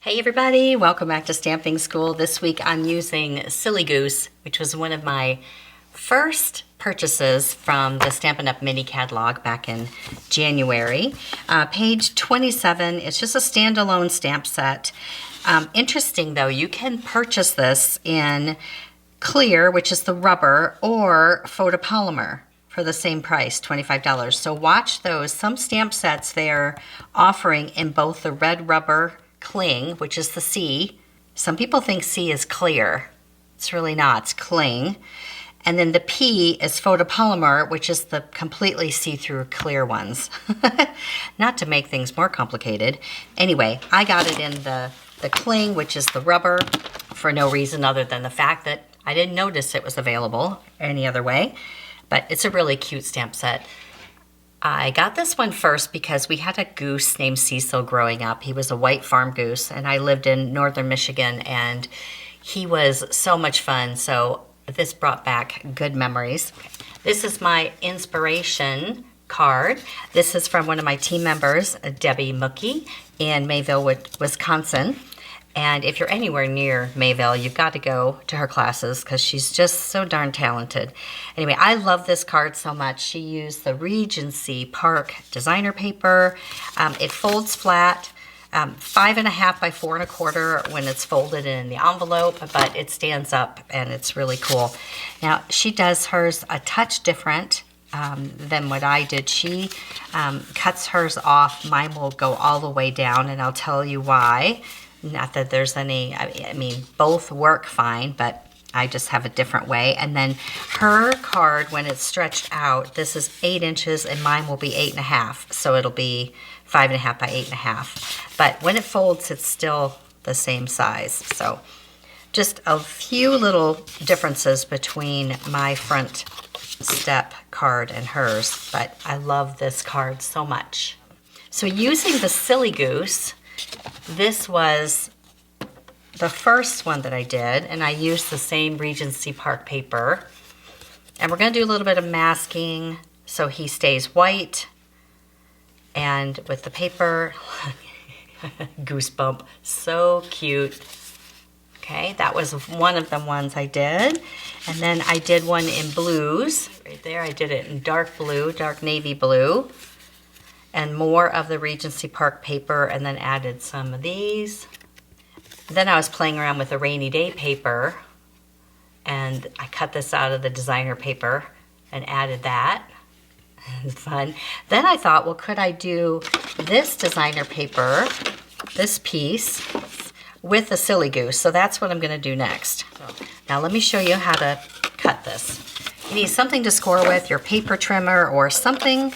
Hey everybody, welcome back to Stamping School. This week I'm using Silly Goose, which was one of my first purchases from the Stampin' Up! Mini catalog back in January. Page 27, it's just a standalone stamp set. Interesting though, you can purchase this in clear, which is the rubber, or photopolymer for the same price, $25. So watch those. Some stamp sets they're offering in both the red rubber cling, which is the C. Some people think C is clear. It's really not, it's cling. And then the P is photopolymer, which is the completely see-through clear ones. Not to make things more complicated. Anyway, I got it in the cling, which is the rubber, for no reason other than the fact that I didn't notice it was available any other way. But it's a really cute stamp set. I got this one first because we had a goose named Cecil growing up. He was a white farm goose, and I lived in northern Michigan, and he was so much fun. So this brought back good memories. This is my inspiration card. This is from one of my team members, Debbie Mookie, in Mayville, Wisconsin. And if you're anywhere near Mayville, you've got to go to her classes because she's just so darn talented. Anyway, I love this card so much. She used the Regency Park designer paper. It folds flat, 5.5 by 4.25 when it's folded in the envelope, but it stands up and it's really cool. Now, she does hers a touch different than what I did. She cuts hers off. Mine will go all the way down, and I'll tell you why. Not that there's any, I mean, both work fine, but I just have a different way. And then her card, when it's stretched out, this is 8 inches and mine will be 8.5. So it'll be 5.5 by 8.5. But when it folds, it's still the same size. So just a few little differences between my front step card and hers, but I love this card so much. So using the Silly Goose, this was the first one that I did, and I used the same Regency Park paper. And we're going to do a little bit of masking so he stays white. And with the paper, goosebump, so cute. Okay, that was one of the ones I did. And then I did one in blues. Right there, I did it in dark blue, dark navy blue. And more of the Regency Park paper, and then added some of these. Then I was playing around with the rainy day paper, and I cut this out of the designer paper and added that. Fun. Then I thought, well, could I do this designer paper, this piece, with the Silly Goose? So that's what I'm going to do next. Now let me show you how to cut this. You need something to score with, your paper trimmer or something.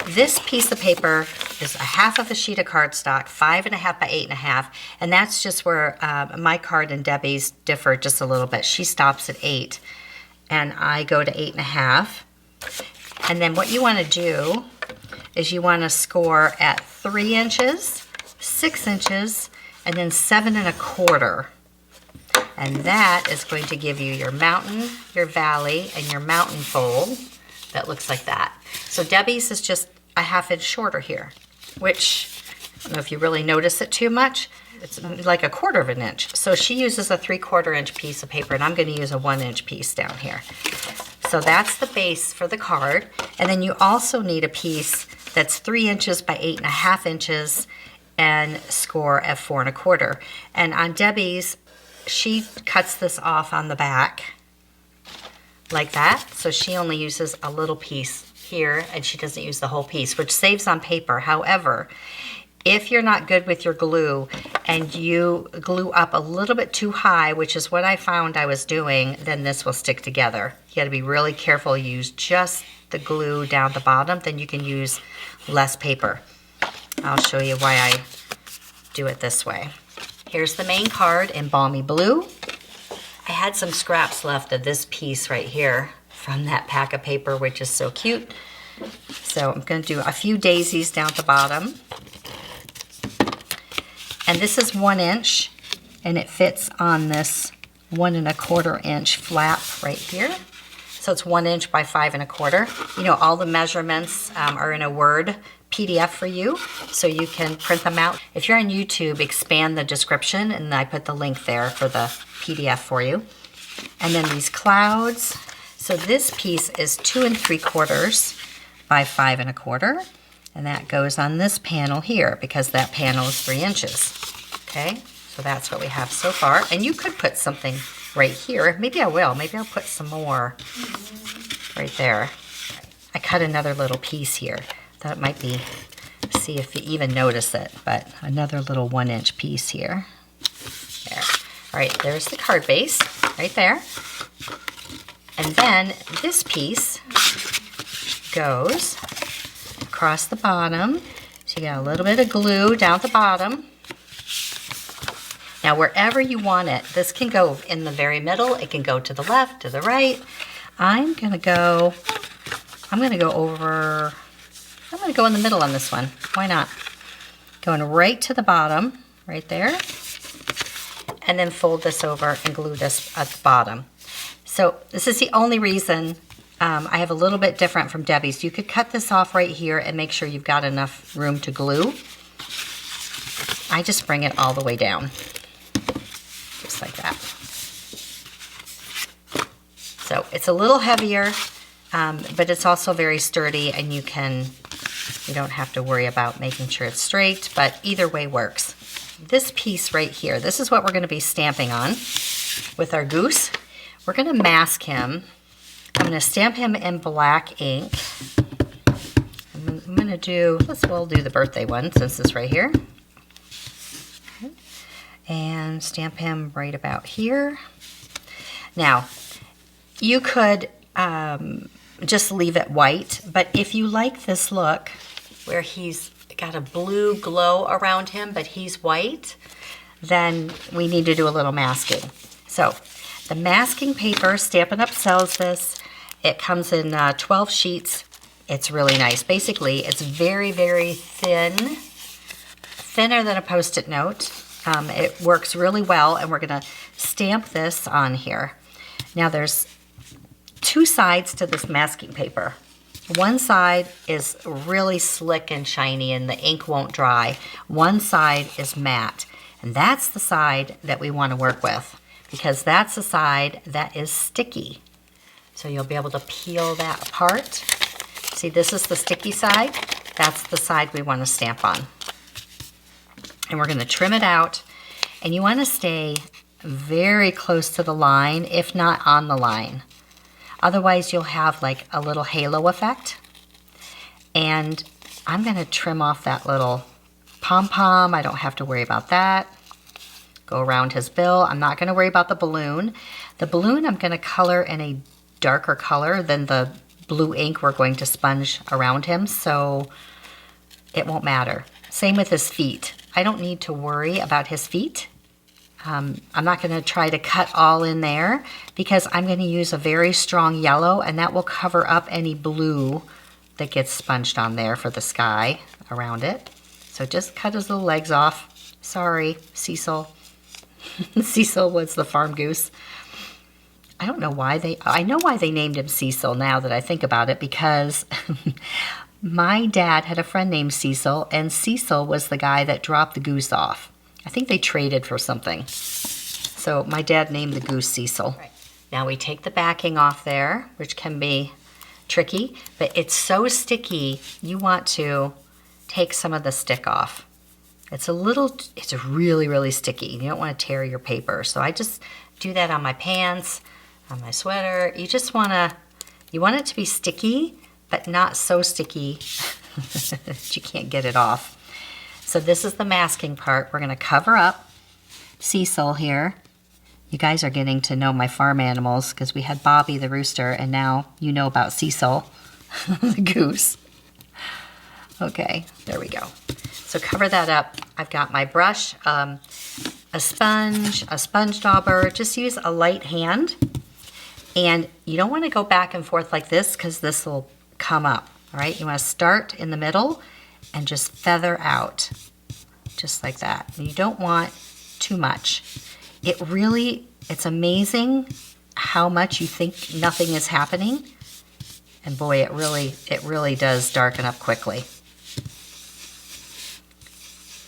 This piece of paper is 1/2 of a sheet of cardstock, 5.5 by 8.5, and that's just where my card and Debbie's differ just a little bit. She stops at 8, and I go to 8.5. And then what you want to do is you want to score at 3 inches, 6 inches, and then 7.25. And that is going to give you your mountain, your valley, and your mountain fold. That looks like that. So Debbie's is just 1/2 inch shorter here, which, I don't know if you really notice it too much. It's like 1/4 of an inch. So she uses a 3/4 inch piece of paper, and I'm going to use a 1 inch piece down here. So that's the base for the card. And then you also need a piece that's 3 inches by 8.5 inches and score at 4.25. And on Debbie's, she cuts this off on the back like that. So she only uses a little piece here, and she doesn't use the whole piece, which saves on paper. However, if you're not good with your glue and you glue up a little bit too high, which is what I found I was doing, then this will stick together. You got to be really careful. Use just the glue down the bottom, then you can use less paper. I'll show you why I do it this way. Here's the main card in balmy blue. I had some scraps left of this piece right here from that pack of paper, which is so cute. So I'm going to do a few daisies down the bottom. And this is 1 inch, and it fits on this 1.25 inch flap right here. So So it's 1 inch by 5 1/4. You know, all the measurements are in a Word PDF for you, so you can print them out. If you're on YouTube, expand the description, and I put the link there for the PDF for you. And then these clouds. So this piece is 2 3/4 by 5 1/4, and that goes on this panel here because that panel is 3 inches. Okay, so that's what we have so far. And you could put something right here. Maybe I will. Maybe I'll put some more right there. I cut another little piece here. Thought it might be, see if you even notice it, but another little 1 inch piece here. There. All right, there's the card base right there. And then this piece goes across the bottom. So you got a little bit of glue down at the bottom. Now wherever you want it, this can go in the very middle, it can go to the left, to the right. I'm gonna go in the middle on this one. Why not? Going right to the bottom, right there. And then fold this over and glue this at the bottom. So this is the only reason I have a little bit different from Debbie's. You could cut this off right here and make sure you've got enough room to glue. I just bring it all the way down, just like that. So it's a little heavier, but it's also very sturdy, and you don't have to worry about making sure it's straight, but either way works. This piece right here, this is what we're going to be stamping on with our goose. We're going to mask him. I'm going to stamp him in black ink. I'm going to do, we'll do the birthday one since it's right here. And stamp him right about here. Now, you could just leave it white, but if you like this look where he's got a blue glow around him, but he's white, then we need to do a little masking. So the masking paper, Stampin' Up! Sells this. It comes in 12 sheets. It's really nice. Basically, it's very, very thin, thinner than a Post-it note. It works really well, and we're gonna stamp this on here. Now there's 2 sides to this masking paper. One side is really slick and shiny and the ink won't dry. One side is matte, and that's the side that we want to work with because that's the side that is sticky. So you'll be able to peel that apart. See, this is the sticky side. That's the side we want to stamp on. And we're going to trim it out, and you want to stay very close to the line, if not on the line. Otherwise, you'll have like a little halo effect. And I'm going to trim off that little pom-pom. I don't have to worry about that. Go around his bill. I'm not going to worry about the balloon. The balloon I'm going to color in a darker color than the blue ink we're going to sponge around him, so it won't matter. Same with his feet. I don't need to worry about his feet. I'm not going to try to cut all in there because I'm going to use a very strong yellow, and that will cover up any blue that gets sponged on there for the sky around it. So just cut his little legs off. Sorry, Cecil. Cecil was the farm goose. I don't know why I know why they named him Cecil now that I think about it, because my dad had a friend named Cecil, and Cecil was the guy that dropped the goose off. I think they traded for something. So my dad named the goose Cecil. Right. Now we take the backing off there, which can be tricky, but it's so sticky, you want to take some of the stick off. It's really, really sticky. You don't want to tear your paper. So I just do that on my pants, on my sweater. You want it to be sticky, but not so sticky that you can't get it off. So this is the masking part. We're going to cover up Cecil here. You guys are getting to know my farm animals because we had Bobby the rooster, and now you know about Cecil the goose. Okay, there we go. So cover that up. I've got my brush, a sponge dauber. Just use a light hand. And you don't want to go back and forth like this because this will come up. All right, you want to start in the middle and just feather out, just like that. And you don't want too much. It's amazing how much you think nothing is happening. And boy, it really does darken up quickly.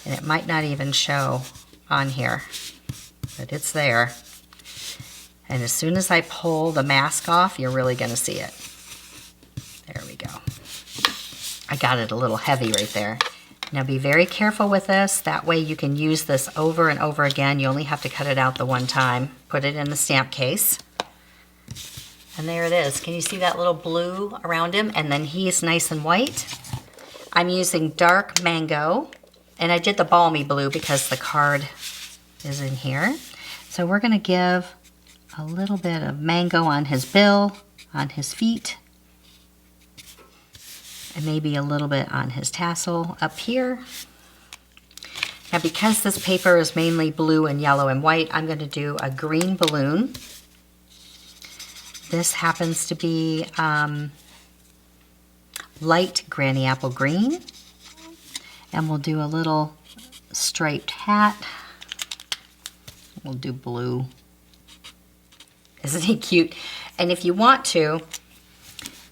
And it might not even show on here, but it's there. And as soon as I pull the mask off, you're really gonna see it. There we go. I got it a little heavy right there. Now be very careful with this. That way you can use this over and over again. You only have to cut it out the one time. Put it in the stamp case. And there it is. Can you see that little blue around him? And then he's nice and white. I'm using dark mango. And I did the balmy blue because the card is in here. So we're gonna give a little bit of mango on his bill, on his feet, and maybe a little bit on his tassel up here. Now because this paper is mainly blue and yellow and white, I'm going to do a green balloon. This happens to be light granny apple green. And we'll do a little striped hat. We'll do blue. Isn't he cute? And if you want to,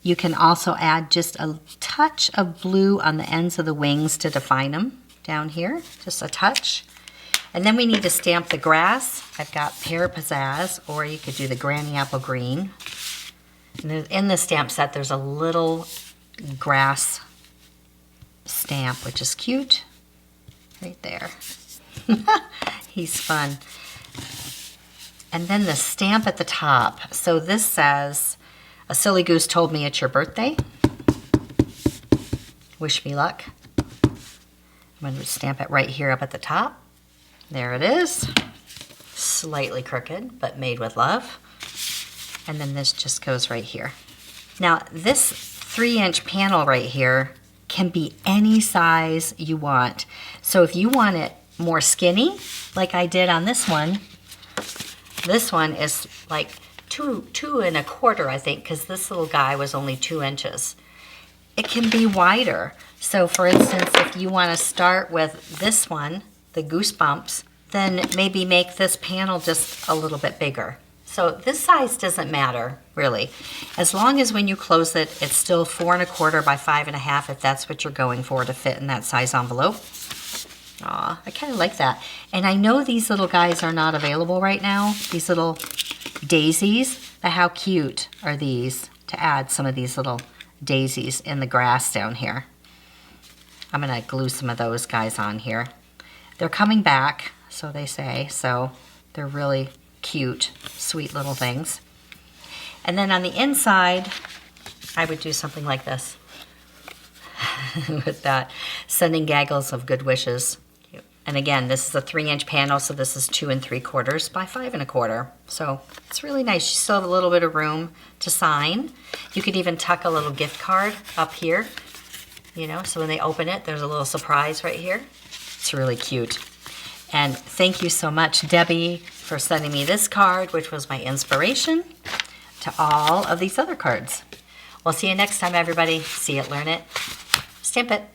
you can also add just a touch of blue on the ends of the wings to define them down here, just a touch. And then we need to stamp the grass. I've got Pear Pizzazz, or you could do the Granny Apple Green. And in the stamp set, there's a little grass stamp, which is cute, right there. He's fun. And then the stamp at the top. So this says, a silly goose told me it's your birthday. Wish me luck. I'm going to stamp it right here up at the top. There it is. Slightly crooked, but made with love. And then this just goes right here. Now this 3-inch panel right here can be any size you want. So if you want it more skinny, like I did on this one is like two and a quarter, I think, because this little guy was only 2 inches. It can be wider. So for instance, if you want to start with this one, the Goosebumps, then maybe make this panel just a little bit bigger. So this size doesn't matter, really. As long as when you close it, it's still 4 1/4 by 5 1/2, if that's what you're going for to fit in that size envelope. Aw, I kind of like that. And I know these little guys are not available right now, these little daisies, but how cute are these to add some of these little daisies in the grass down here. I'm gonna glue some of those guys on here. They're coming back, so they say, so they're really cute, sweet little things. And then on the inside, I would do something like this with that, sending gaggles of good wishes. And again, this is a 3-inch panel, so this is 2 3/4 by 5 1/4. So it's really nice. You still have a little bit of room to sign. You could even tuck a little gift card up here, you know, so when they open it, there's a little surprise right here. It's really cute. And thank you so much, Debbie, for sending me this card, which was my inspiration to all of these other cards. We'll see you next time, everybody. See it, learn it, stamp it.